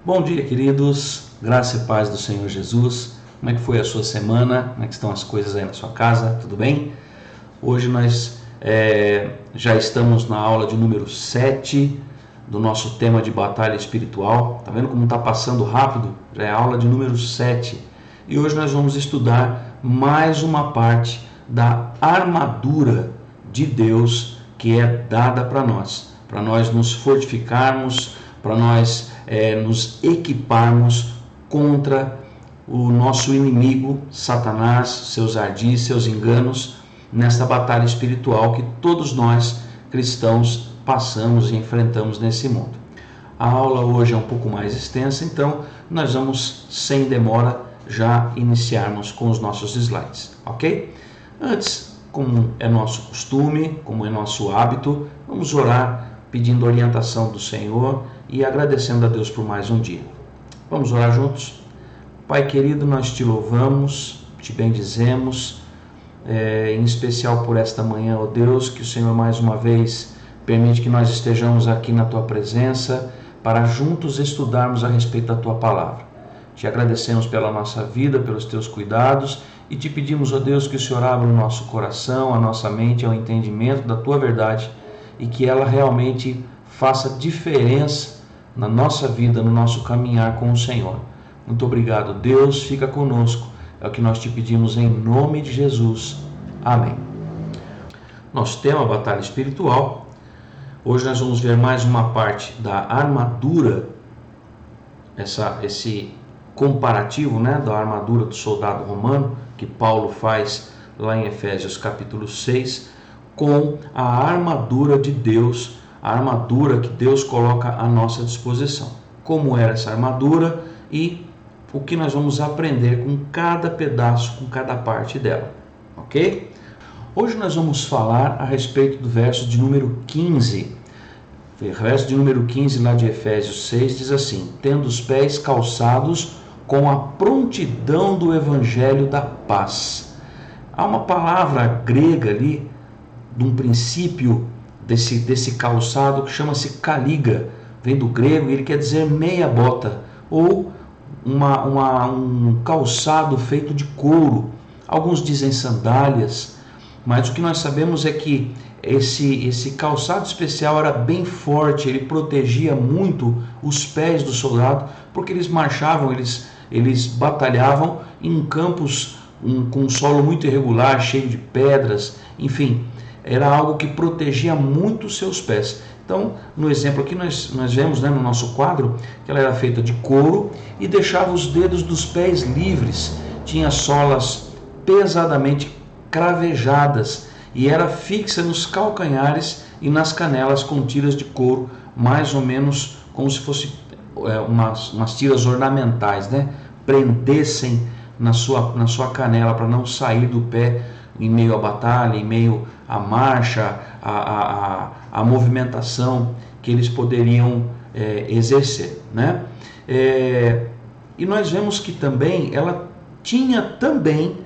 Bom dia, queridos, graça e paz do Senhor Jesus. Como é que foi a sua semana? Como é que estão as coisas aí na sua casa? Tudo bem? Hoje nós já estamos na aula de número 7 do nosso tema de batalha espiritual. Tá vendo como está passando rápido? Já é a aula de número 7. E hoje nós vamos estudar mais uma parte da armadura de Deus que é dada para nós nos fortificarmos, para nós nos equiparmos contra o nosso inimigo, Satanás, seus ardis, seus enganos, nesta batalha espiritual que todos nós cristãos passamos e enfrentamos nesse mundo. A aula hoje é um pouco mais extensa, então nós vamos, sem demora, já iniciarmos com os nossos slides, ok? Antes, como é nosso costume, como é nosso hábito, vamos orar pedindo orientação do Senhor e agradecendo a Deus por mais um dia. Vamos orar juntos? Pai querido, nós te louvamos, te bendizemos, em especial por esta manhã, ó Deus, que o Senhor mais uma vez permite que nós estejamos aqui na Tua presença para juntos estudarmos a respeito da Tua palavra. Te agradecemos pela nossa vida, pelos Teus cuidados e te pedimos, ó Deus, que o Senhor abra o nosso coração, a nossa mente ao entendimento da Tua verdade e que ela realmente faça diferença na nossa vida, no nosso caminhar com o Senhor. Muito obrigado, Deus, fica conosco. É o que nós te pedimos em nome de Jesus. Amém. Nosso tema, batalha espiritual. Hoje nós vamos ver mais uma parte da armadura, esse comparativo, da armadura do soldado romano, que Paulo faz lá em Efésios capítulo 6, com a armadura de Deus, a armadura que Deus coloca à nossa disposição. Como era essa armadura e o que nós vamos aprender com cada pedaço, com cada parte dela, ok? Hoje nós vamos falar a respeito do verso de número 15. O verso de número 15 lá de Efésios 6 diz assim: tendo os pés calçados com a prontidão do evangelho da paz. Há uma palavra grega ali, de um princípio desse calçado que chama-se caliga, vem do grego e ele quer dizer meia bota, ou um calçado feito de couro. Alguns dizem sandálias, mas o que nós sabemos é que esse calçado especial era bem forte, ele protegia muito os pés do soldado, porque eles marchavam, eles batalhavam em campos com um solo muito irregular, cheio de pedras, enfim, era algo que protegia muito os seus pés. Então, no exemplo aqui nós vemos, no nosso quadro, que ela era feita de couro e deixava os dedos dos pés livres, tinha solas pesadamente cravejadas e era fixa nos calcanhares e nas canelas com tiras de couro, mais ou menos como se fosse umas tiras ornamentais, prendessem na sua canela para não sair do pé em meio à batalha, em meio à marcha, à movimentação que eles poderiam exercer, e nós vemos que também ela tinha também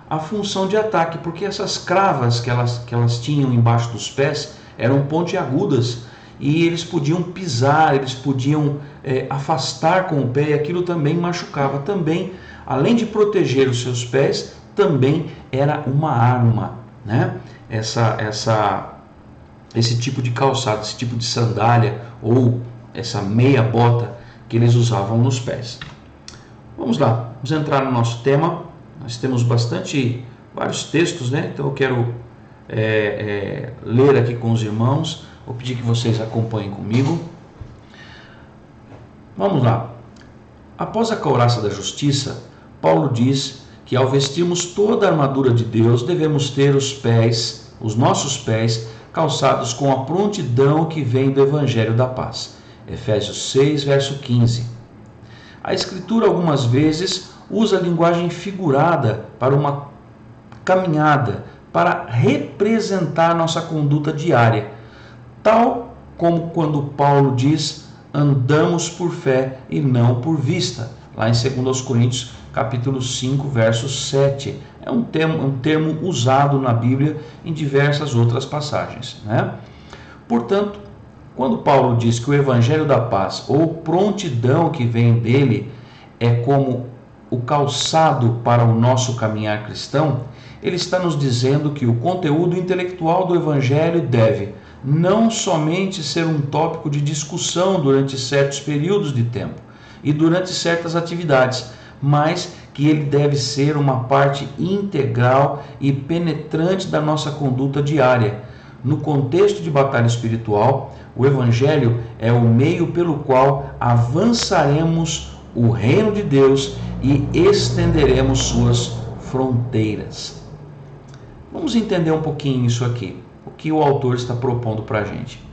a função de ataque, porque essas cravas que elas tinham embaixo dos pés eram pontiagudas e eles podiam pisar, eles podiam afastar com o pé, e aquilo também machucava. Também, além de proteger os seus pés, também era uma arma, esse tipo de calçado, esse tipo de sandália ou essa meia bota que eles usavam nos pés. Vamos lá, vamos entrar no nosso tema. Nós temos vários textos, então eu quero ler aqui com os irmãos. Vou pedir que vocês acompanhem comigo. Vamos lá. Após a couraça da justiça, Paulo diz que ao vestirmos toda a armadura de Deus, devemos ter os nossos pés, calçados com a prontidão que vem do Evangelho da Paz. Efésios 6, verso 15. A Escritura algumas vezes usa a linguagem figurada para uma caminhada, para representar nossa conduta diária, tal como quando Paulo diz: andamos por fé e não por vista, lá em 2 Coríntios capítulo 5, verso 7. É um termo usado na Bíblia em diversas outras passagens, Portanto, Quando Paulo diz que o evangelho da paz ou prontidão que vem dele é como o calçado para o nosso caminhar cristão, ele está nos dizendo que o conteúdo intelectual do evangelho deve não somente ser um tópico de discussão durante certos períodos de tempo e durante certas atividades, mas que ele deve ser uma parte integral e penetrante da nossa conduta diária. No contexto de batalha espiritual, o Evangelho é o meio pelo qual avançaremos o reino de Deus e estenderemos suas fronteiras. Vamos entender um pouquinho isso aqui, o que o autor está propondo para a gente.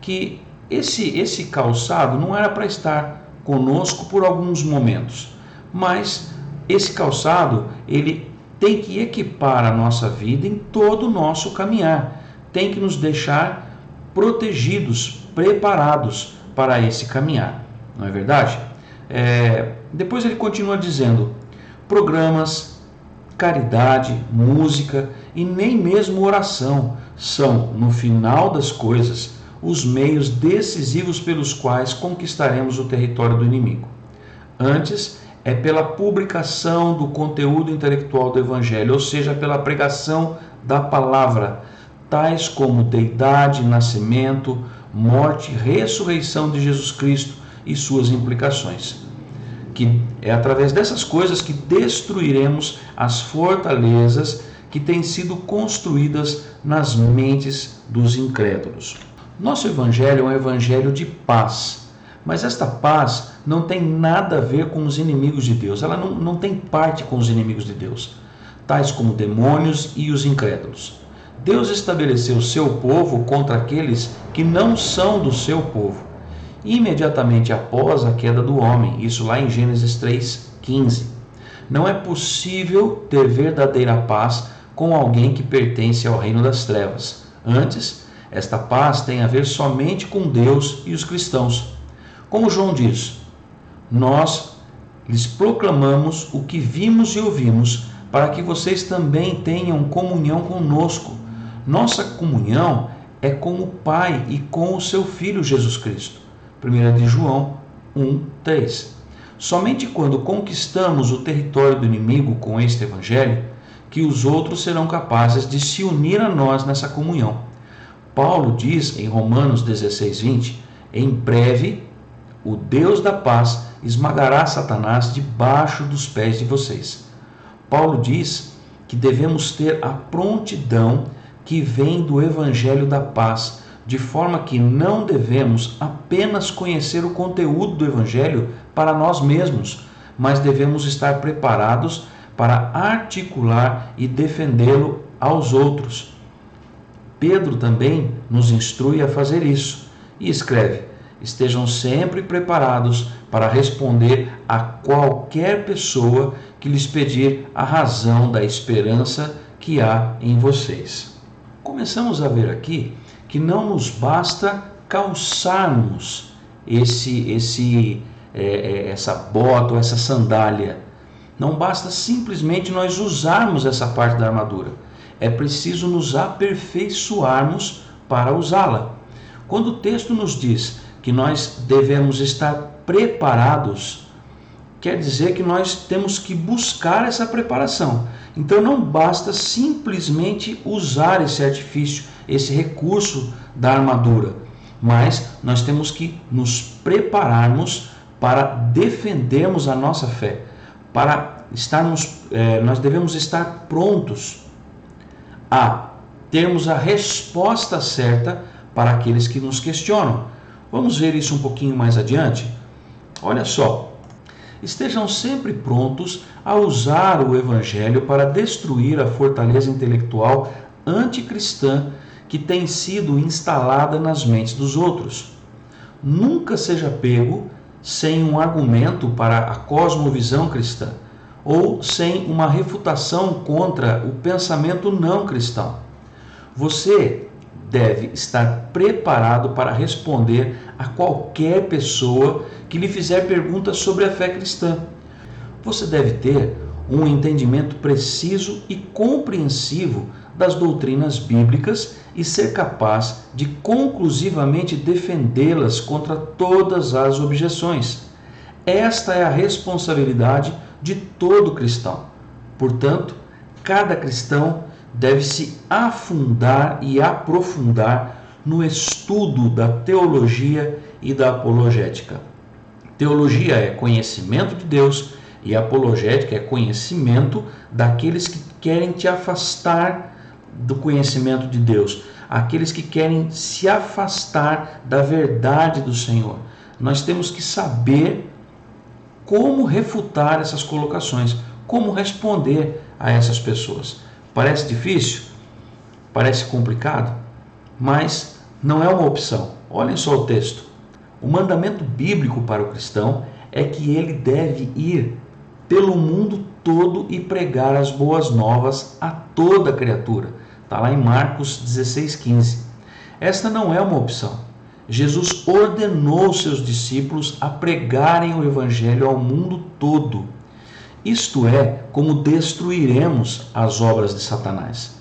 Que esse calçado não era para estar conosco por alguns momentos, mas esse calçado ele tem que equipar a nossa vida em todo o nosso caminhar, tem que nos deixar protegidos, preparados para esse caminhar, não é verdade? Depois ele continua dizendo, programas, caridade, música e nem mesmo oração são, no final das coisas, os meios decisivos pelos quais conquistaremos o território do inimigo. Antes, é pela publicação do conteúdo intelectual do Evangelho, ou seja, pela pregação da palavra, tais como deidade, nascimento, morte, ressurreição de Jesus Cristo e suas implicações. Que é através dessas coisas que destruiremos as fortalezas que têm sido construídas nas mentes dos incrédulos. Nosso evangelho é um evangelho de paz, mas esta paz não tem nada a ver com os inimigos de Deus, ela não tem parte com os inimigos de Deus, tais como demônios e os incrédulos. Deus estabeleceu o seu povo contra aqueles que não são do seu povo, imediatamente após a queda do homem, isso lá em Gênesis 3:15. Não é possível ter verdadeira paz com alguém que pertence ao reino das trevas. Antes, esta paz tem a ver somente com Deus e os cristãos. Como João diz, nós lhes proclamamos o que vimos e ouvimos, para que vocês também tenham comunhão conosco. Nossa comunhão é com o Pai e com o seu Filho Jesus Cristo. 1 de João 1:3. Somente quando conquistamos o território do inimigo com este evangelho, que os outros serão capazes de se unir a nós nessa comunhão. Paulo diz em Romanos 16:20, em breve o Deus da paz esmagará Satanás debaixo dos pés de vocês. Paulo diz que devemos ter a prontidão que vem do Evangelho da paz, de forma que não devemos apenas conhecer o conteúdo do Evangelho para nós mesmos, mas devemos estar preparados para articular e defendê-lo aos outros. Pedro também nos instrui a fazer isso e escreve: estejam sempre preparados para responder a qualquer pessoa que lhes pedir a razão da esperança que há em vocês. Começamos a ver aqui que não nos basta calçarmos essa bota ou essa sandália. Não basta simplesmente nós usarmos essa parte da armadura. É preciso nos aperfeiçoarmos para usá-la. Quando o texto nos diz que nós devemos estar preparados, quer dizer que nós temos que buscar essa preparação. Então não basta simplesmente usar esse artifício, esse recurso da armadura, mas nós temos que nos prepararmos para defendermos a nossa fé, nós devemos estar prontos a termos a resposta certa para aqueles que nos questionam. Vamos ver isso um pouquinho mais adiante? Olha só. Estejam sempre prontos a usar o Evangelho para destruir a fortaleza intelectual anticristã que tem sido instalada nas mentes dos outros. Nunca seja pego sem um argumento para a cosmovisão cristã ou sem uma refutação contra o pensamento não cristão. Você deve estar preparado para responder a qualquer pessoa que lhe fizer perguntas sobre a fé cristã. Você deve ter um entendimento preciso e compreensivo das doutrinas bíblicas e ser capaz de conclusivamente defendê-las contra todas as objeções. Esta é a responsabilidade de todo cristão. Portanto, cada cristão deve se afundar e aprofundar no estudo da teologia e da apologética. Teologia é conhecimento de Deus e apologética é conhecimento daqueles que querem te afastar do conhecimento de Deus, aqueles que querem se afastar da verdade do Senhor. Nós temos que saber como refutar essas colocações, como responder a essas pessoas. Parece difícil? Parece complicado? Mas não é uma opção. Olhem só o texto. O mandamento bíblico para o cristão é que ele deve ir pelo mundo todo e pregar as boas novas a toda criatura. Está lá em Marcos 16,15. Esta não é uma opção. Jesus ordenou seus discípulos a pregarem o evangelho ao mundo todo. Isto é como destruiremos as obras de Satanás.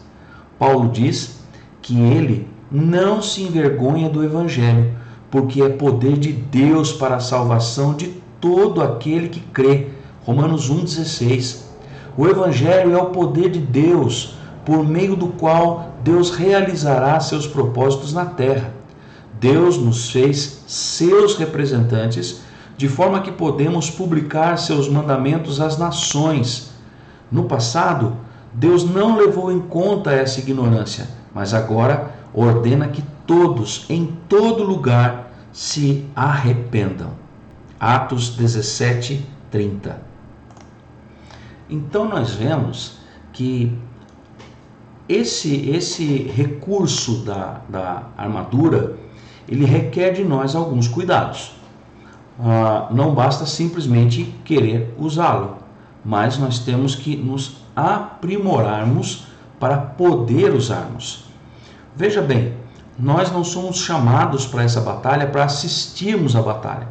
Paulo diz que ele não se envergonha do evangelho, porque é poder de Deus para a salvação de todo aquele que crê. Romanos 1,16. O evangelho é o poder de Deus, por meio do qual Deus realizará seus propósitos na terra. Deus nos fez seus representantes, de forma que podemos publicar seus mandamentos às nações. No passado, Deus não levou em conta essa ignorância, mas agora ordena que todos, em todo lugar, se arrependam. Atos 17:30. Então nós vemos que esse recurso da armadura, ele requer de nós alguns cuidados. Não basta simplesmente querer usá-lo, mas nós temos que nos aprimorarmos para poder usarmos. Veja bem, nós não somos chamados para essa batalha para assistirmos à batalha,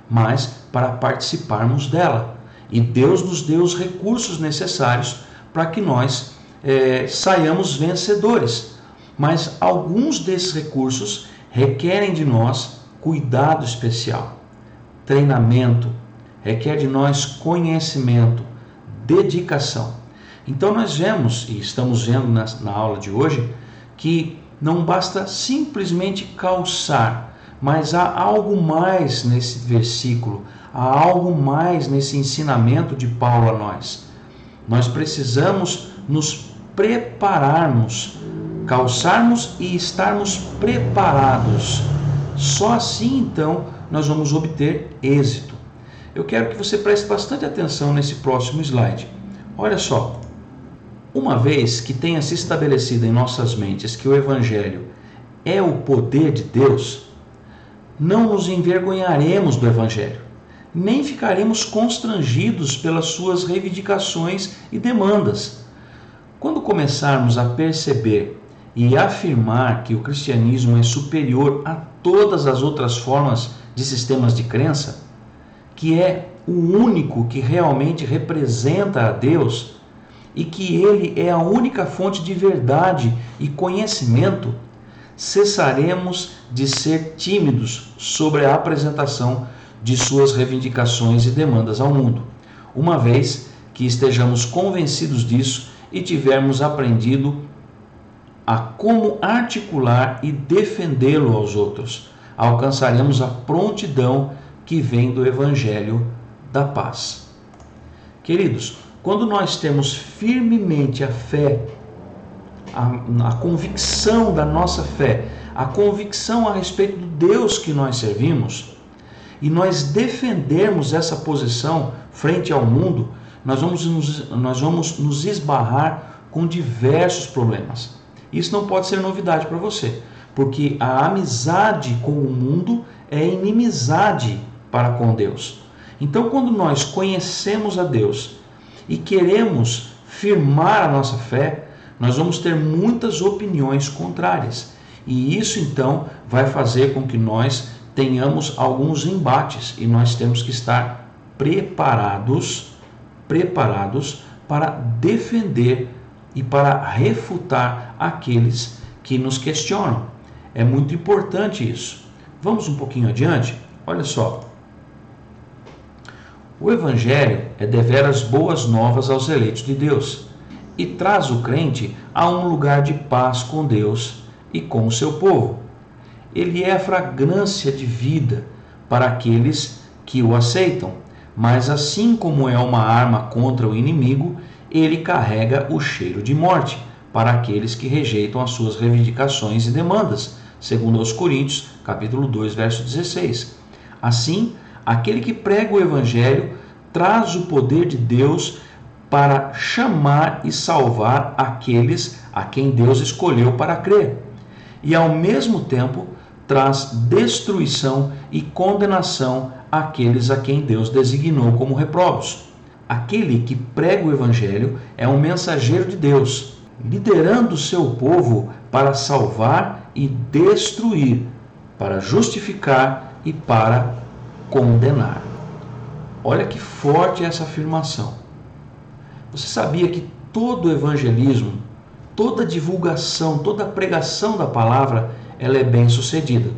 mas para participarmos dela. E Deus nos deu os recursos necessários para que nós saiamos vencedores. Mas alguns desses recursos requerem de nós cuidado especial, treinamento, requer de nós conhecimento, dedicação. Então nós vemos, e estamos vendo na aula de hoje, que não basta simplesmente calçar, mas há algo mais nesse versículo, há algo mais nesse ensinamento de Paulo a nós. Nós precisamos nos prepararmos, calçarmos e estarmos preparados. Só assim, então, nós vamos obter êxito. Eu quero que você preste bastante atenção nesse próximo slide. Olha só, uma vez que tenha se estabelecido em nossas mentes que o Evangelho é o poder de Deus, não nos envergonharemos do Evangelho, nem ficaremos constrangidos pelas suas reivindicações e demandas. Quando começarmos a perceber e afirmar que o cristianismo é superior a todas as outras formas de sistemas de crença, que é o único que realmente representa a Deus e que Ele é a única fonte de verdade e conhecimento, cessaremos de ser tímidos sobre a apresentação de suas reivindicações e demandas ao mundo, uma vez que estejamos convencidos disso e tivermos aprendido a como articular e defendê-lo aos outros, alcançaremos a prontidão que vem do Evangelho da paz. Queridos, quando nós temos firmemente a fé, a convicção da nossa fé, a convicção a respeito do Deus que nós servimos, e nós defendermos essa posição frente ao mundo, nós vamos nos esbarrar com diversos problemas. Isso não pode ser novidade para você, porque a amizade com o mundo é inimizade para com Deus. Então, quando nós conhecemos a Deus e queremos firmar a nossa fé, nós vamos ter muitas opiniões contrárias. E isso, então, vai fazer com que nós tenhamos alguns embates e nós temos que estar preparados para defender e para refutar aqueles que nos questionam. É muito importante isso. Vamos um pouquinho adiante? Olha só. O Evangelho é deveras boas novas aos eleitos de Deus e traz o crente a um lugar de paz com Deus e com o seu povo. Ele é a fragrância de vida para aqueles que o aceitam, mas assim como é uma arma contra o inimigo, ele carrega o cheiro de morte para aqueles que rejeitam as suas reivindicações e demandas, segundo aos Coríntios, capítulo 2, verso 16. Assim, aquele que prega o Evangelho traz o poder de Deus para chamar e salvar aqueles a quem Deus escolheu para crer. E ao mesmo tempo traz destruição e condenação àqueles a quem Deus designou como reprobos. Aquele que prega o Evangelho é um mensageiro de Deus, liderando o seu povo para salvar e destruir, para justificar e para condenar. Olha que forte essa afirmação. Você sabia que todo evangelismo, toda divulgação, toda pregação da palavra, ela é bem sucedida?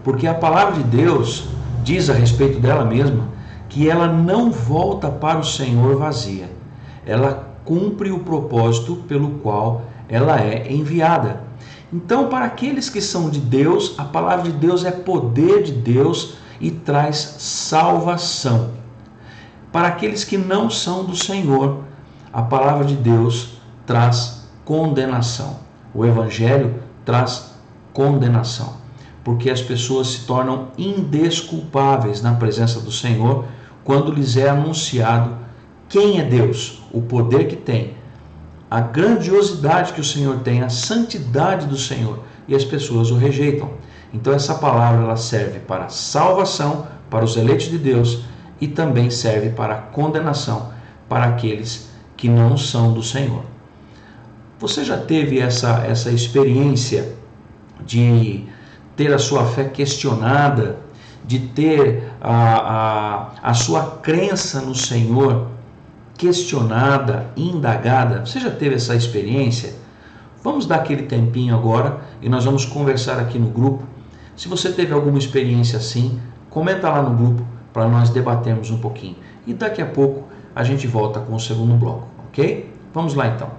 Porque a palavra de Deus diz a respeito dela mesma que ela não volta para o Senhor vazia. Ela cumpre o propósito pelo qual ela é enviada. Então, para aqueles que são de Deus, a palavra de Deus é poder de Deus e traz salvação. Para aqueles que não são do Senhor, a palavra de Deus traz condenação. O Evangelho traz condenação, porque as pessoas se tornam indesculpáveis na presença do Senhor quando lhes é anunciado quem é Deus, o poder que tem, a grandiosidade que o Senhor tem, a santidade do Senhor, e as pessoas o rejeitam. Então essa palavra ela serve para salvação, para os eleitos de Deus, e também serve para condenação para aqueles que não são do Senhor. Você já teve essa experiência de ter a sua fé questionada, de ter a sua crença no Senhor questionada, indagada? Você já teve essa experiência? Vamos dar aquele tempinho agora e nós vamos conversar aqui no grupo. Se você teve alguma experiência assim, comenta lá no grupo para nós debatermos um pouquinho. E daqui a pouco a gente volta com o segundo bloco, ok? Vamos lá então.